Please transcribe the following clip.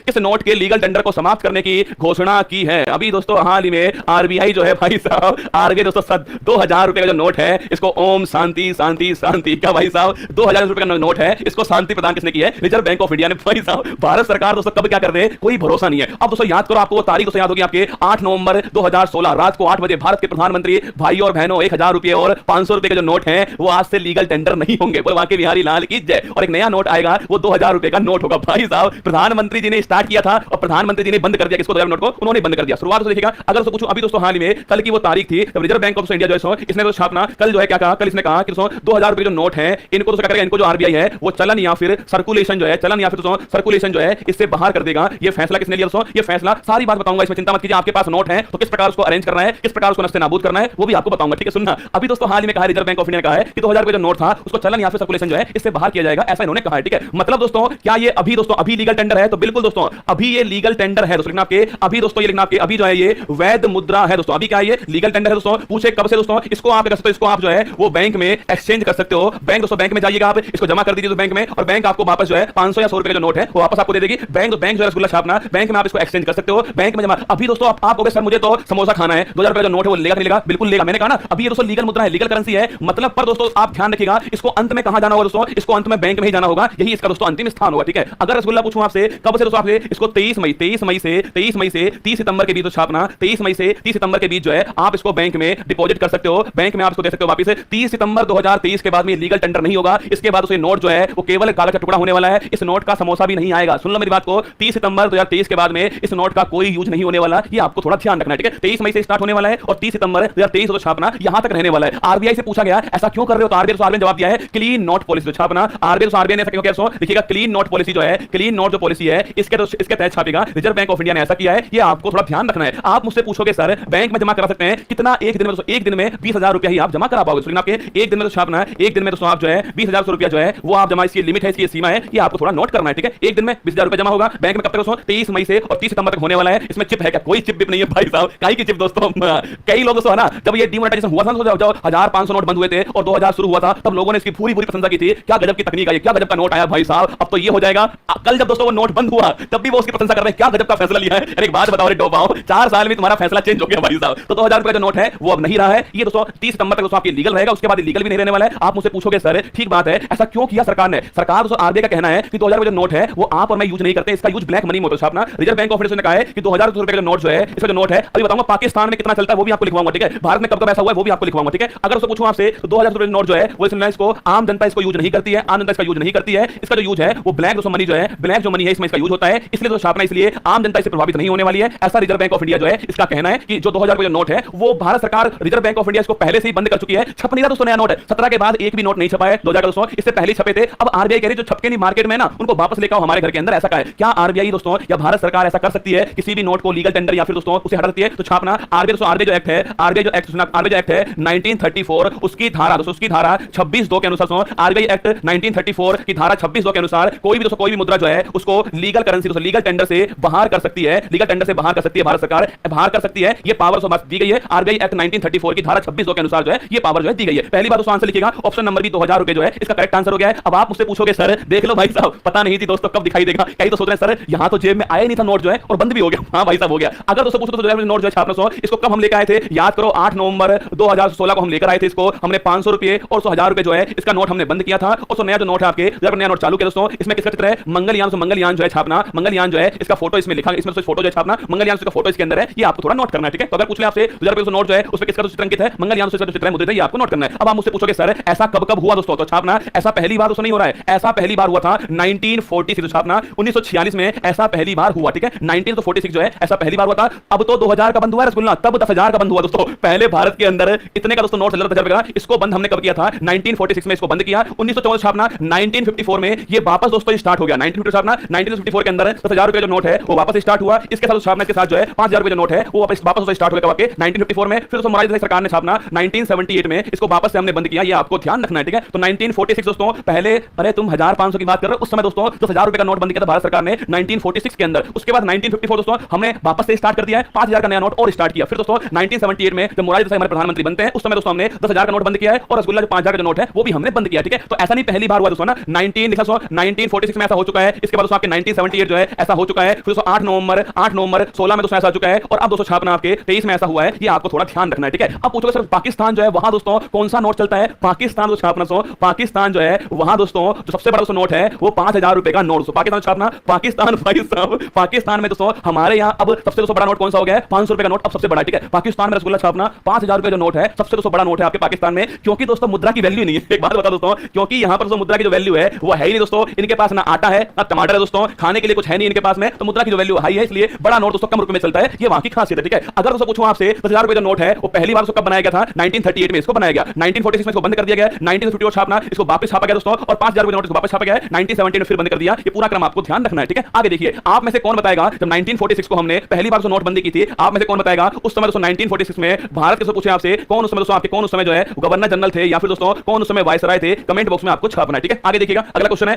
किस नोट के legal tender को समाप्त करने की घोषणा की है। अभी दोस्तों हाल ही में आरबीआई जो है भाई साहब, आरबीआई दोस्तों 2000 रुपए का जो नोट है इसको ओम शांति शांति शांति का भाई साहब 2000 रुपए का नोट है, इसको शांति प्रदान किसने की है? रिजर्व बैंक ऑफ इंडिया ने। भाई साहब भारत सरकार दोस्तों कब क्या कर रहे हैं कोई भरोसा नहीं है। अब दोस्तों याद करो, आपको वो तारीख दोस्तों याद होगी आपके 8 नवंबर 2016 रात को 8 बजे भारत के प्रधानमंत्री भाई और बहनों 1000 रुपए और 500 रुपए के जो नोट है वो आज से लीगल टेंडर नहीं होंगे। बोल वाकई बिहारी लाल की जय। और एक नया नोट आएगा वो 2000 रुपए का नोट होगा। भाई साहब प्रधानमंत्री जी ने स्टार्ट किया था और प्रधानमंत्री जी ने बंद कर दिया। किसको? 2000 नोट को उन्होंने बंद कर दिया। शुरुआत से देखिएगा, अगर तो पूछूं अभी दोस्तों हाल ही में कल की वो तारीख थी जब रिजर्व बैंक ऑफ इंडिया जो है इसने तो छापना कल जो है क्या कहा, कल इसने कहा कि दोस्तों 2000 रुपए जो नोट है इनको तो क्या करेगा, इनको जो आरबीआई है वो चलन या फिर सर्कुलेशन जो है, चलन या फिर दोस्तों सर्कुलेशन जो है इससे बाहर कर देगा। ये फैसला किसने लिया दोस्तों? ये फैसला सारी बात बताऊंगा, इसमें चिंता मत कीजिए। आपके पास नोट है तो किस प्रकार उसको अरेंज करना है, किस प्रकार उसको नस्ते नाबूद करना है वो भी आपको बताऊंगा, ठीक है? सुनना, अभी दोस्तों हाल ही में कहा रिजर्व बैंक ऑफ इंडिया ने कहा है कि 2000 रुपए जो नोट था उसको चलन या फिर सर्कुलेशन जो है इससे बाहर किया जाएगा, ऐसा इन्होंने कहा है, ठीक है? मतलब दोस्तों क्या ये अभी दोस्तों अभी लीगल टेंडर है? तो बिल्कुल दोस्तों अभी ये लीगल टेंडर है दोस्तों। लिखना आपके अभी दोस्तों, ये लिखना आपके अभी जो है ये वैध मुद्रा है दोस्तों। अभी क्या है? ये लीगल टेंडर है दोस्तों। पूछे कब से दोस्तों? इसको आप कर सकते हो, इसको आप जो है वो बैंक में एक्सचेंज कर सकते हो। बैंक दोस्तों, बैंक में जाइएगा आप, इसको जमा कर दीजिए बैंक में और बैंक आपको वापस जो है 500 या 100 रुपए का जो नोट है वो वापस आपको दे देगी। बैंक जो है रसगुल्ला छापना, बैंक में आप इसको एक्सचेंज कर सकते हो, बैंक में जमा। अभी दोस्तों आप सर मुझे तो समोसा खाना है, 2000 रुपए का नोट है वो लेगा नहीं लेगा? बिल्कुल लेगा। मैंने कहा ना अभी ये दोस्तों लीगल मुद्रा है, लीगल करेंसी है। मतलब पर दोस्तों आप ध्यान रखिएगा, इसको अंत में कहां जाना होगा दोस्तों? इसको अंत में बैंक में ही जाना होगा, यही इसका दोस्तों अंतिम स्थान होगा, ठीक है? अगर रसगुल्ला पूछूं आपसे कब से दोस्तों, आपसे इसको 23 मई से 30 सितंबर के बीच तो छापना, 23 मई से 30 सितंबर के बीच जो है आप इसको बैंक में डिपॉजिट कर सकते हो, बैंक में आप इसको दे सकते हो वापस। 30 सितंबर 2023 के बाद में लीगल टेंडर नहीं होगा। इसके बाद उसे नोट जो है वो केवल कागज का टुकड़ा होने वाला है। इस नोट का समोसा भी नहीं आएगा। सुन लो मेरी बात को, 30 सितंबर 2023 के बाद में इस नोट का कोई यूज नहीं होने वाला, ये आपको थोड़ा ध्यान रखना है, ठीक है? 23 मई से स्टार्ट होने वाला है और 30 सितंबर 2023 को छापना यहां तक रहने वाला है। आरबीआई से पूछा गया ऐसा क्यों कर रहे हो, तो आरबीआई ने जवाब दिया है क्लीन नोट पॉलिसी छापना। आरबीआई ने ऐसा क्यों किया? देखिएगा क्लीन नोट पॉलिसी जो है, क्लीन नोट जो पॉलिसी है इसके तहत छापेगा। रिजर्व बैंक ऑफ इंडिया ने ऐसा किया है, ये आपको थोड़ा ध्यान रखना है। आप मुझसे पूछोगे सर बैंक में जमा करा सकते हैं कितना? एक दिन में एक दिन में 20,000 रुपया ही आप जमा करा पाओगे। आपके एक दिन में तो छापना है, एक दिन में तो आप जो है 20,000 रुपया जो है वो आप जमा, इसकी लिमिट है, इसकी सीमा है, ये आपको थोड़ा नोट करना है, ठीक है? एक दिन में 20,000 रुपया जमा होगा बैंक में। कब तक? 23 मई से और 30 सितंबर तक होने वाला है। इसमें चिप है क्या? कोई चिप भी नहीं है भाई साहब, काई की चिप दोस्तों। कई लोग दोस्तों है ना, जब ये डिमोनेटाइजेशन हुआ था जब 1500 नोट बंद हुए थे और 2000 शुरू हुआ था तब लोगों ने इसकी पूरी प्रशंसा की थी। क्या गजब की तकनीक आई, क्या गजब का नोट आया भाई साहब। अब तो ये हो जाएगा। कल जब दोस्तों वो नोट बंद हुआ तब भी वो उसकी प्रशंसा कर रहे हैं, क्या गजब का फैसला लिया है। एक बात बताओ रे डोबाओ, 4 साल में तुम्हारा फैसला चेंज हो गया भाई साहब। तो 2000 रुपए का जो नोट है वो अब नहीं रहा है। ये दोस्तों 30 सितंबर तक दोस्तों आपकी लीगल रहेगा, उसके बाद लीगल भी नहीं रहने वाला है। आप मुझसे पूछोगे सर ठीक बात है, ऐसा क्यों किया सरकार ने? सरकार दोस्तों आरबीआई का कहना है कि 2000 रुपए जो नोट है वो आप और मैं यूज नहीं करते, इसका यूज ब्लैक मनी में होता है छापना। रिजर्व बैंक ऑफ इंडिया ने कहा है कि 2000 रुपए का नोट जो है, इसका जो नोट है अभी बताऊंगा पाकिस्तान में कितना चलता है वो भी आपको लिखवाऊंगा, ठीक है? भारत में कब कब ऐसा हुआ है वो भी आपको लिखवाऊंगा, ठीक है? अगर उसको पूछूं आपसे तो 2000 रुपए नोट जो है वो इसको आम जनता इसको यूज नहीं करती है, आम जनता इसका यूज नहीं करती है। इसका जो यूज है वो ब्लैक दोस्तों मनी जो है, ब्लैक जो मनी है इसमें इसका यूज होता है, इसलिए तो छापना, इसलिए आम जनता इससे प्रभावित नहीं होने वाली है। ऐसा रिजर्व बैंक ऑफ इंडिया जो है इसका कहना है कि जो 2000 रुपए जो नोट है वो भारत सरकार, रिजर्व बैंक ऑफ इंडिया इसको पहले से ही बंद कर चुकी है। छप नहीं रहा दोस्तों नया नोट है, 17 के बाद एक भी नोट नहीं छपा है। 2000 दोस्तों इससे पहले छपे थे। अब आरबीआई कह रही है जो छपके नहीं मार्केट में ना उनको वापस लेकर आओ हमारे घर के अंदर, ऐसा कहा है। क्या आरबीआई दोस्तों या भारत सरकार ऐसा कर सकती है किसी भी नोट को लीगल टेंडर या फिर दोस्तों उसे हटा सकती है? तो छापना आरबीआई दोस्तों, आरबीआई जो एक्ट है, आरबीआई जो एक्ट है 1934 उसकी धारा दोस्तों, उसकी धारा 26(2) के अनुसार, आरबीआई एक्ट 1934 की धारा 26(2) के अनुसार कोई भी दोस्तों कोई भी मुद्रा जो है उसको लीगल करेंसी दोस्तों लीगल टेंडर से बाहर कर सकती है, लीगल टेंडर से बाहर कर सकती है भारत सरकार, बाहर कर सकती है। ये पावर दी गई है आरबीआई एक्ट 1934 की धारा 26(2) के अनुसार जो है ये पावर जो है दी गई है। पहली बार दोस्तों आंसर लिखिएगा, ऑप्शन नंबर बी 2000 रुपए जो है इसका करेक्ट आंसर हो गया है। अब आप मुझसे पूछोगे सर देख लो भाई साहब पता नहीं थी दोस्तों कब दिखाई देगा, कई तो सोच रहे हैं सर यहां तो जेब में आया नहीं था नोट जो है और बंद भी हो गया। हाँ भाई साहब हो गया। अगर दोस्तों पूछो तो 2000 नोट जो है छापना सो इसको कब हम लेकर आए थे? याद करो 8 नवंबर 2016 को हम लेकर आए थे इसको। हमने 500 रुपए और 1000 रुपए जो है इसका नोट हमने बंद किया था और नया जो नोट है आपके जब नया नोट चालू किया दोस्तों, इसमें किसका चित्र है? मंगलयान जो है छापना, मंगलयान जो है इसका फोटो इसमें लिखा, इसमें फोटो जो है छापना मंगलयान का फोटो इसके अंदर है, ये आपको थोड़ा नोट करना है, ठीक है? तो अगर पूछ ले आपसे 2000 रुपए नोट जो है उसमें किसका चित्र अंकित है? मंगलयान से चित्र मुद्रित है, ये आपको नोट करना है। अब आप मुझसे पूछोगे सर ऐसा कब कब हुआ दोस्तों? तो छापना ऐसा पहली बार दोस्तों नहीं हो रहा है, ऐसा पहली बार हुआ था 1946 छापना 1946 में ऐसा पहली बार हुआ, ठीक है? 1946 जो है ऐसा पहली बार हुआ था। अब तो 2000 का बंद हुआ है रसगुल्ला, तब 10,000 का बंद हुआ दोस्तों। पहले भारत के अंदर इतने का दोस्तों नोट चल रहा था, इसको बंद हमने कब किया था? 1946 में इसको बंद किया। 1914 छापना 1954 में ये वापस दोस्तों स्टार्ट हो गया। 1954 छापना 1954 के अंदर 10,000 रुपए जो नोट है वो वापस स्टार्ट हुआ। इसके साथ छापना के साथ जो है 5,000 रुपए जो नोट है वो वापस स्टार्ट हो गया आपके 1954 में। फिर दोस्तों सरकार ने छापना 1978 में इसको वापस से हमने बंद किया, ये आपको ध्यान रखना है, ठीक है? तो 1946 दोस्तों पहले, अरे तुम 1500 की बात कर रहे हो, उस समय दोस्तों 10,000 रुपए का नोट बंद किया था भारत सरकार ने 1946 के अंदर। उसके बाद 1954 दोस्तों हमने वापस से स्टार्ट कर दिया है, 5,000 का नया नोट और स्टार्ट किया। फिर दोस्तों 1978 में जब मोरारजी देसाई हमारे प्रधानमंत्री बनते हैं उस समय दोस्तों हमने 10,000 का नोट बंद किया है और रसगुल्ला जो 5,000 का नोट है वो भी हमने बंद किया, ठीक है? तो ऐसा नहीं पहली बार हुआ दोस्तों ना, 1946 में ऐसा हो चुका है। इसके बाद दोस्तों आपके 1978 जो जो है ऐसा हो चुका है। फिर दोस्तों 8 नवंबर 16 में दोस्तों ऐसा हो चुका है, और अब दोस्तों छापना आपके 23 में ऐसा हुआ है। ये आपको थोड़ा ध्यान रखना है, ठीक है। अब पूछोगे सर पाकिस्तान जो है वहां दोस्तों कौन सा नोट चलता है? पाकिस्तान जो छापना सो पाकिस्तान जो है वहां दोस्तों जो सबसे बड़ा दोस्तों नोट है वो 5000 रुपए का नोट। पाकिस्तान छापना, पाकिस्तान भाई साहब, पाकिस्तान में दोस्तों हमारे यहाँ अब सबसे दोस्तों बड़ा नोट कौन सा हो गया है? 500 रुपए का नोट अब सबसे बड़ा, ठीक है। पाकिस्तान में रसगुल्ला छापना 5000 रुपए जो नोट है सबसे दोस्तों बड़ा नोट है आपके पाकिस्तान में, क्योंकि दोस्तों मुद्रा की वैल्यू नहीं है। एक बात बता दोस्तों, क्योंकि यहाँ पर दोस्तों मुद्रा की जो वैल्यू है वो है ही नहीं दोस्तों, इनके पास ना आटा है ना टमाटर है दोस्तों, खाने के लिए कुछ है नहीं इनके पास में, तो मुद्रा की जो वैल्यू हाई है, इसलिए बड़ा नोट दोस्तों कम रुपए में चलता है। ये वहां की खासियत है, ठीक है। अगर दोस्तों पूछूं आपसे 10,000 रुपए जो नोट है वो पहली बार कब बनाया गया था? 1938 में इसको बनाया गया, 1946 में इसको बंद कर दिया गया, 1954 छापना इसको वापस छापा गया दोस्तों, और 5000 रुपए नोट इसको वापस छापा गया, 1917 में फिर बंद कर दिया। ये पूरा क्रम आपको ध्यान रखना है, ठीक है। आगे देखिए, आप में से कौन बताएगा जब 1946 को हमने पहली बार नोटबंदी की थी, आप में से कौन बताएगा उस समय दोस्तों 1946 में भारत के पूछे आपसे कौन उस समय दोस्तों आपके कौन उस समय जो है गवर्नर जनरल थे, या फिर दोस्तों कौन उस समय वायसराय थे? कमेंट बॉक्स में आपको छापना है, ठीक है। आगे देखिएगा, अगला क्वेश्चन है